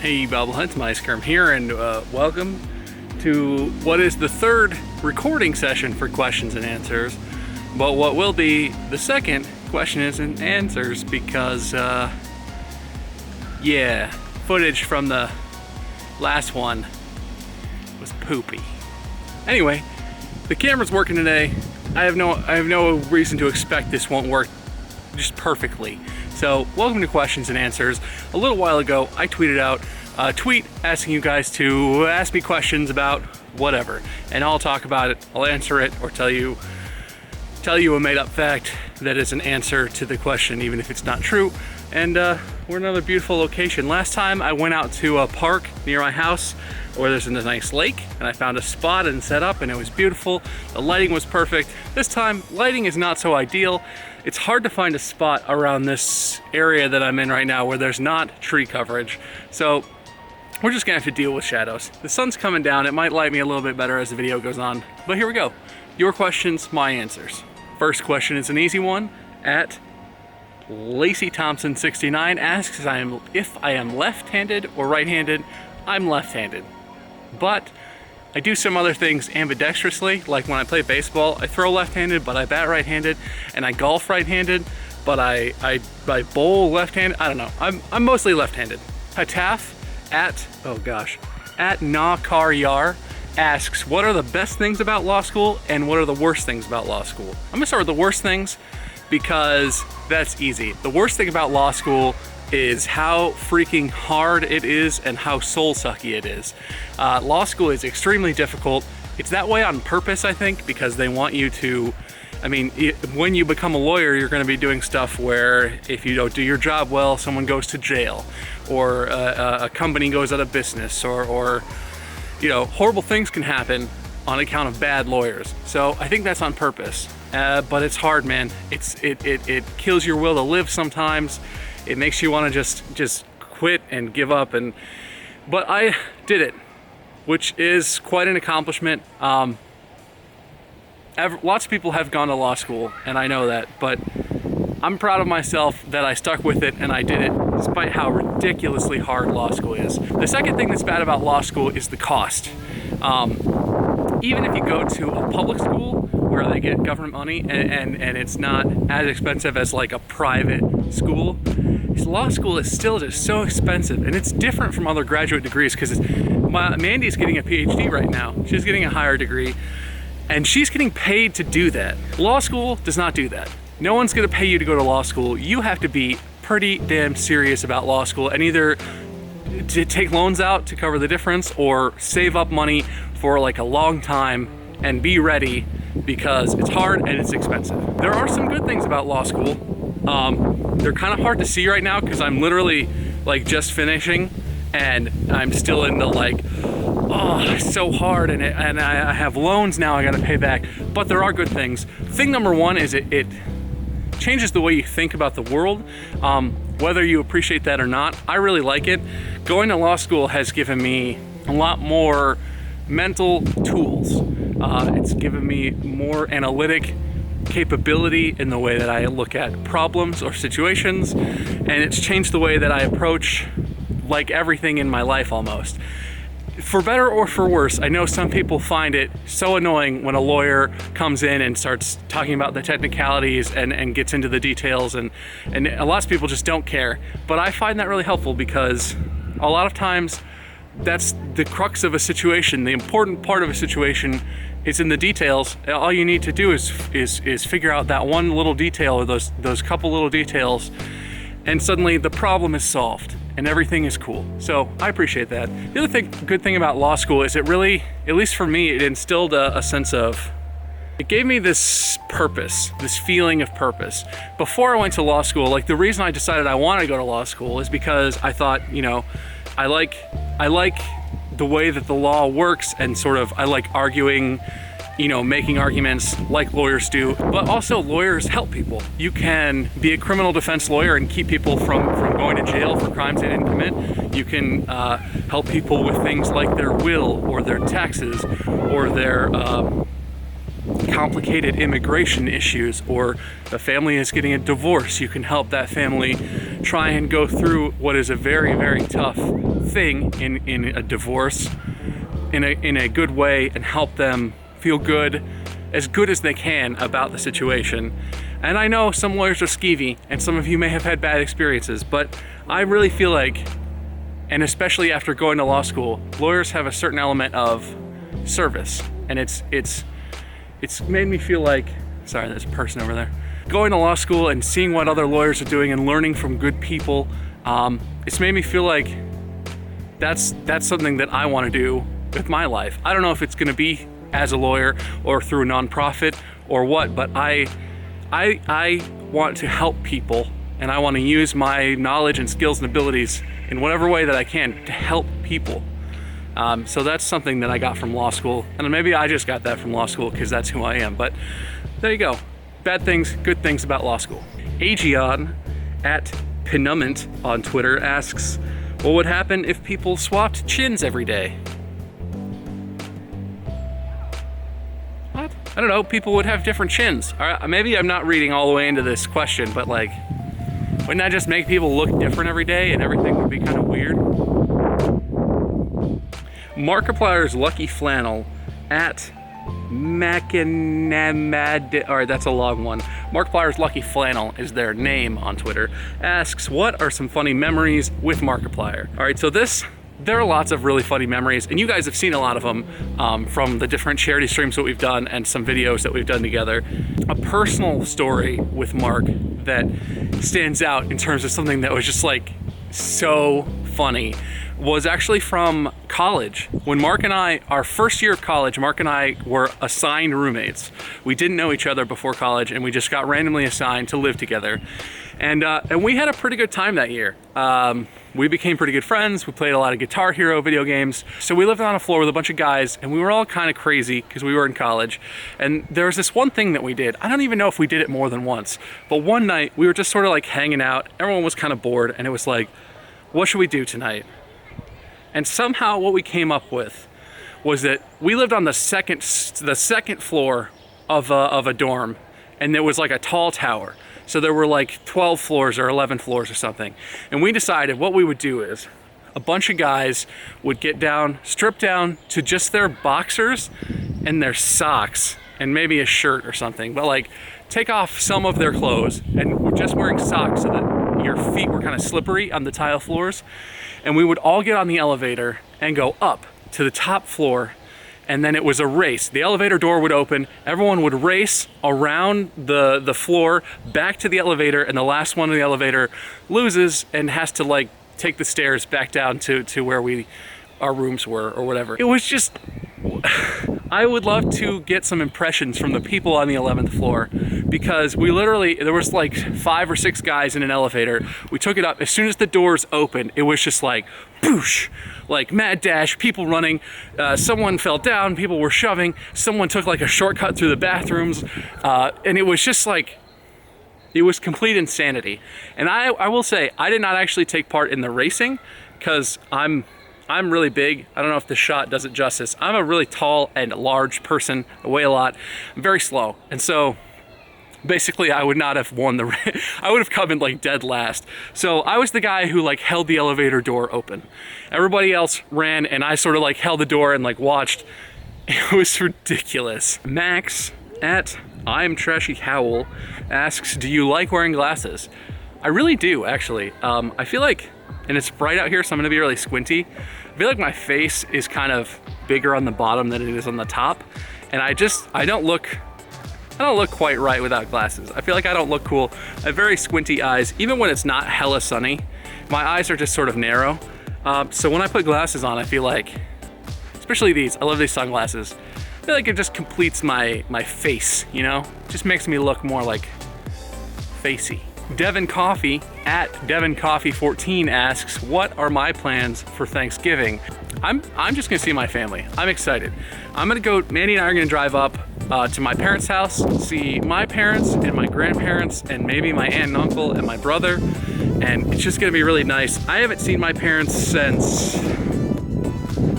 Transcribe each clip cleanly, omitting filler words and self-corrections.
Hey Bobbleheads, muyskerm here, and welcome to what is the third recording session for questions and answers, but what will be the second questions and answers because, yeah, footage from the last one was poopy. Anyway, the camera's working today. I have no reason to expect this won't work just perfectly. So, welcome to questions and answers. A little while ago, I tweeted out a tweet asking you guys to ask me questions about whatever, and I'll talk about it, I'll answer it, or tell you a made-up fact that is an answer to the question, even if it's not true. And we're in another beautiful location. Last time I went out to a park near my house where there's a nice lake, and I found a spot and set up, and it was beautiful. The lighting was perfect. This time, lighting is not so ideal. It's hard to find a spot around this area that I'm in right now where there's not tree coverage. So we're just gonna have to deal with shadows. The sun's coming down. It might light me a little bit better as the video goes on, but here we go. Your questions, my answers. First question is an easy one. At Lacey Thompson 69 asks if I am left-handed or right-handed. I'm left-handed, but I do some other things ambidextrously, like when I play baseball, I throw left-handed, but I bat right-handed, and I golf right-handed, but I bowl left-handed. I don't know. I'm mostly left-handed. Hataf at Nakaryar asks, what are the best things about law school and what are the worst things about law school? I'm gonna start with the worst things because that's easy. The worst thing about law school is how freaking hard it is and how soul-sucky it is. Law school is extremely difficult. It's that way on purpose, I think, because they want you to, when you become a lawyer, you're gonna be doing stuff where if you don't do your job well, someone goes to jail, or a company goes out of business, or horrible things can happen on account of bad lawyers. So I think that's on purpose, but it's hard, man. It kills your will to live sometimes. It makes you want to just quit and give up, but I did it, which is quite an accomplishment. Lots of people have gone to law school, and I know that, but I'm proud of myself that I stuck with it and I did it despite how ridiculously hard law school is. The second thing that's bad about law school is the cost. Even if you go to a public school where they get government money and it's not as expensive as like a private school, law school is still just so expensive, and it's different from other graduate degrees because Mandy's getting a PhD right now. She's getting a higher degree and she's getting paid to do that. Law school does not do that. No one's gonna pay you to go to law school. You have to be pretty damn serious about law school and either to take loans out to cover the difference or save up money for like a long time and be ready because it's hard and it's expensive. There are some good things about law school. They're kind of hard to see right now because I'm literally like just finishing and I'm still in the like, oh, it's so hard, and I have loans now I gotta pay back, but there are good things. Thing number one is it changes the way you think about the world, whether you appreciate that or not. I really like it. Going to law school has given me a lot more mental tools. It's given me more analytic capability in the way that I look at problems or situations, and it's changed the way that I approach like everything in my life almost. For better or for worse, I know some people find it so annoying when a lawyer comes in and starts talking about the technicalities and gets into the details, and a lot of people just don't care. But I find that really helpful because a lot of times that's the crux of a situation. The important part of a situation is in the details. All you need to do is figure out that one little detail or those couple little details, and suddenly the problem is solved and everything is cool. So I appreciate that. The other good thing about law school is it really, at least for me, it instilled a sense of, it gave me this purpose, this feeling of purpose. Before I went to law school, like the reason I decided I wanted to go to law school is because I thought, I like the way that the law works, and sort of I like arguing, making arguments like lawyers do, but also lawyers help people. You can be a criminal defense lawyer and keep people from going to jail for crimes they didn't commit. You can help people with things like their will or their taxes or their complicated immigration issues, or the family is getting a divorce. You can help that family try and go through what is a very, very tough thing in a divorce in a good way and help them feel good as they can about the situation. And I know some lawyers are skeevy and some of you may have had bad experiences, but I really feel like, and especially after going to law school, lawyers have a certain element of service, and it's made me feel like, sorry, there's a person over there. Going to law school and seeing what other lawyers are doing and learning from good people, it's made me feel like that's something that I want to do with my life. I don't know if it's going to be as a lawyer or through a nonprofit or what, but I want to help people, and I want to use my knowledge and skills and abilities in whatever way that I can to help people. So that's something that I got from law school, and maybe I just got that from law school because that's who I am, but there you go. Bad things, good things about law school. Aegeon at Penumment on Twitter asks, what would happen if people swapped chins every day? What? I don't know, people would have different chins. Maybe I'm not reading all the way into this question, but like, wouldn't that just make people look different every day and everything would be kind of weird? Markiplier's Lucky Flannel at Machinamad, all right, that's a long one. Markiplier's Lucky Flannel is their name on Twitter, asks, what are some funny memories with Markiplier? All right, so there are lots of really funny memories, and you guys have seen a lot of them from the different charity streams that we've done and some videos that we've done together. A personal story with Mark that stands out in terms of something that was just like so funny was actually from college. When Mark and I, our first year of college, Mark and I were assigned roommates. We didn't know each other before college, and we just got randomly assigned to live together. And we had a pretty good time that year. We became pretty good friends. We played a lot of Guitar Hero video games. So we lived on a floor with a bunch of guys, and we were all kind of crazy because we were in college. And there was this one thing that we did. I don't even know if we did it more than once, but one night we were just sort of like hanging out. Everyone was kind of bored, and it was like, what should we do tonight? And somehow what we came up with was that we lived on the second floor of a dorm, and there was like a tall tower. So there were like 12 floors or 11 floors or something. And we decided what we would do is a bunch of guys would get down, strip down to just their boxers and their socks and maybe a shirt or something, but like take off some of their clothes, and we're just wearing socks so that your feet were kind of slippery on the tile floors. And we would all get on the elevator and go up to the top floor, and then it was a race. The elevator door would open, everyone would race around the floor back to the elevator, and the last one in the elevator loses and has to like take the stairs back down to where our rooms were or whatever. It was just, I would love to get some impressions from the people on the 11th floor, because we literally, there was like 5 or 6 guys in an elevator. We took it up. As soon as the doors opened, it was just like, boosh, like mad dash, people running. Someone fell down, people were shoving. Someone took like a shortcut through the bathrooms. And it was just like, it was complete insanity. And I will say, I did not actually take part in the racing because I'm really big. I don't know if the shot does it justice. I'm a really tall and large person. I weigh a lot. I'm very slow. And so basically I would not have won the race. I would have come in like dead last. So I was the guy who like held the elevator door open. Everybody else ran, and I sort of like held the door and like watched. It was ridiculous. Max at I'm Trashy Howl asks, do you like wearing glasses? I really do, actually. I feel like, and it's bright out here, so I'm gonna be really squinty. I feel like my face is kind of bigger on the bottom than it is on the top. And I don't look quite right without glasses. I feel like I don't look cool. I have very squinty eyes. Even when it's not hella sunny, my eyes are just sort of narrow. So when I put glasses on, I feel like, especially these, I love these sunglasses. I feel like it just completes my face, you know? It just makes me look more like facey. Devin Coffee at DevinCoffee14 asks, what are my plans for Thanksgiving? I'm just gonna see my family. I'm excited. I'm gonna go, Mandy and I are gonna drive up to my parents' house, see my parents and my grandparents and maybe my aunt and uncle and my brother, and it's just gonna be really nice. I haven't seen my parents since,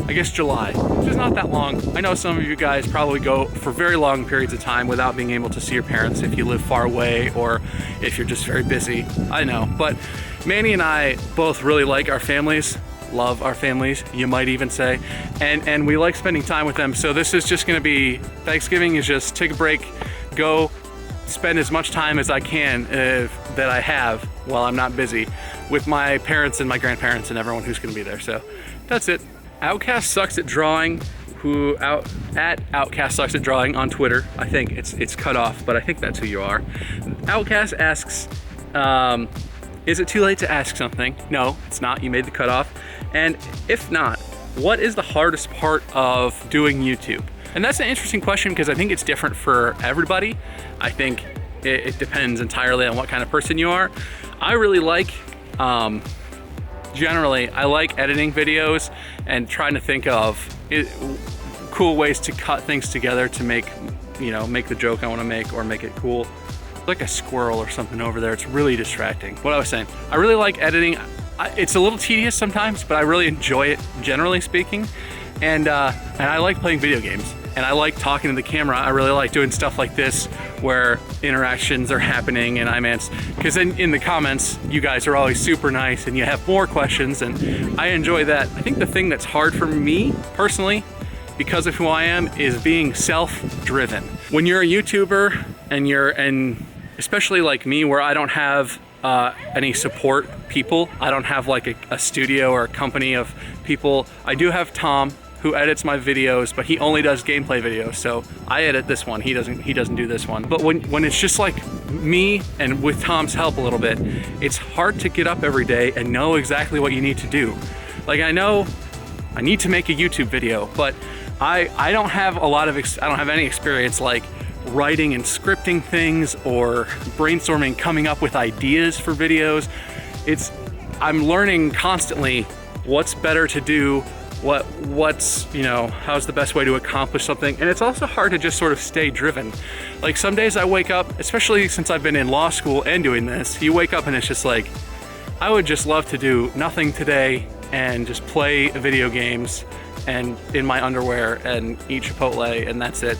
I guess, July, which is not that long. I know some of you guys probably go for very long periods of time without being able to see your parents if you live far away or if you're just very busy. I know, but Manny and I both really like our families. love our families, you might even say, and we like spending time with them. So this is just gonna be, Thanksgiving is just take a break, go spend as much time as I can that I have while I'm not busy with my parents and my grandparents and everyone who's gonna be there. So that's it. Outcast Sucks at Drawing, at Outcast Sucks at Drawing on Twitter. I think it's cut off, but I think that's who you are. Outcast asks, is it too late to ask something? No, it's not. You made the cutoff. And if not, what is the hardest part of doing YouTube? And that's an interesting question because I think it's different for everybody. I think it depends entirely on what kind of person you are. I really like, generally, I like editing videos and trying to think of cool ways to cut things together to make the joke I want to make or make it cool. Like a squirrel or something over there. It's really distracting. What I was saying, I really like editing. It's a little tedious sometimes, but I really enjoy it, generally speaking. And I like playing video games. And I like talking to the camera. I really like doing stuff like this where interactions are happening and I'm answering. Because in the comments, you guys are always super nice and you have more questions and I enjoy that. I think the thing that's hard for me personally, because of who I am, is being self-driven. When you're a YouTuber and especially like me where I don't have any support people, I don't have like a studio or a company of people. I do have Tom, who edits my videos, but he only does gameplay videos. So I edit this one, he doesn't do this one. But when it's just like me and with Tom's help a little bit, it's hard to get up every day and know exactly what you need to do. Like I know I need to make a YouTube video, but I don't have I don't have any experience like writing and scripting things or brainstorming, coming up with ideas for videos. I'm learning constantly what's better to do, what's how's the best way to accomplish something. And it's also hard to just sort of stay driven. Like some days I wake up, especially since I've been in law school and doing this, you wake up and it's just like, I would just love to do nothing today and just play video games and in my underwear and eat Chipotle and that's it.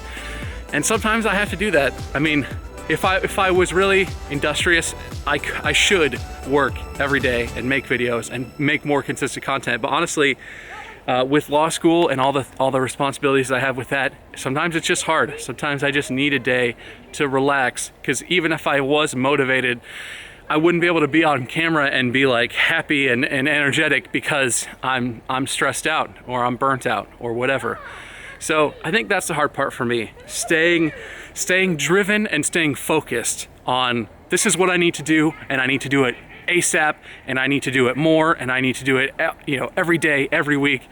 And sometimes I have to do that. I mean, if I was really industrious, I should work every day and make videos and make more consistent content. But honestly, with law school and all the responsibilities I have with that, sometimes it's just hard. Sometimes I just need a day to relax, because even if I was motivated, I wouldn't be able to be on camera and be like happy and energetic because I'm stressed out or I'm burnt out or whatever. So I think that's the hard part for me, staying driven and staying focused on this is what I need to do, and I need to do it ASAP, and I need to do it more, and I need to do it every day, every week.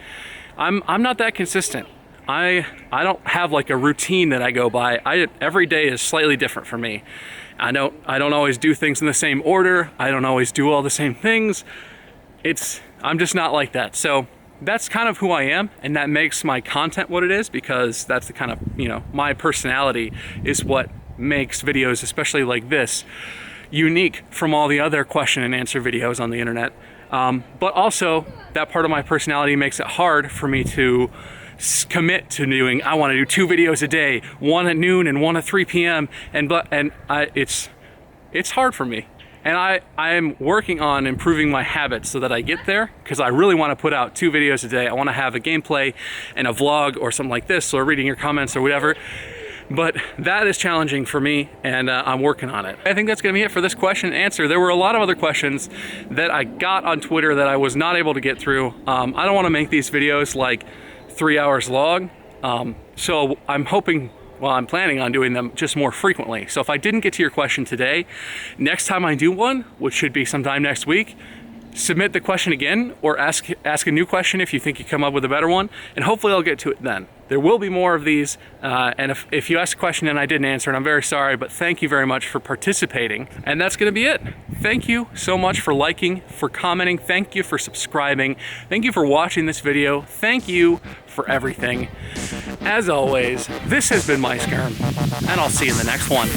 I'm not that consistent. I don't have like a routine that I go by. Every day is slightly different for me. I don't always do things in the same order. I don't always do all the same things. I'm just not like that. So that's kind of who I am, and that makes my content what it is, because that's the kind of, my personality is what makes videos, especially like this, unique from all the other question and answer videos on the internet. But also that part of my personality makes it hard for me to commit to doing, I want to do 2 videos a day, one at noon and one at 3 p.m. It's hard for me. And I am working on improving my habits so that I get there, because I really want to put out 2 videos a day. I want to have a gameplay and a vlog or something like this, or reading your comments or whatever. But that is challenging for me, and I'm working on it. I think that's gonna be it for this question and answer. There were a lot of other questions that I got on Twitter that I was not able to get through. I don't wanna make these videos like 3 hours long. So I'm planning on doing them just more frequently. So if I didn't get to your question today, next time I do one, which should be sometime next week, submit the question again, or ask a new question if you think you come up with a better one, and hopefully I'll get to it then. There will be more of these, and if you ask a question and I didn't answer it, I'm very sorry, but thank you very much for participating. And that's gonna be it. Thank you so much for liking, for commenting, thank you for subscribing, thank you for watching this video, thank you for everything. As always, this has been muyskerm, and I'll see you in the next one.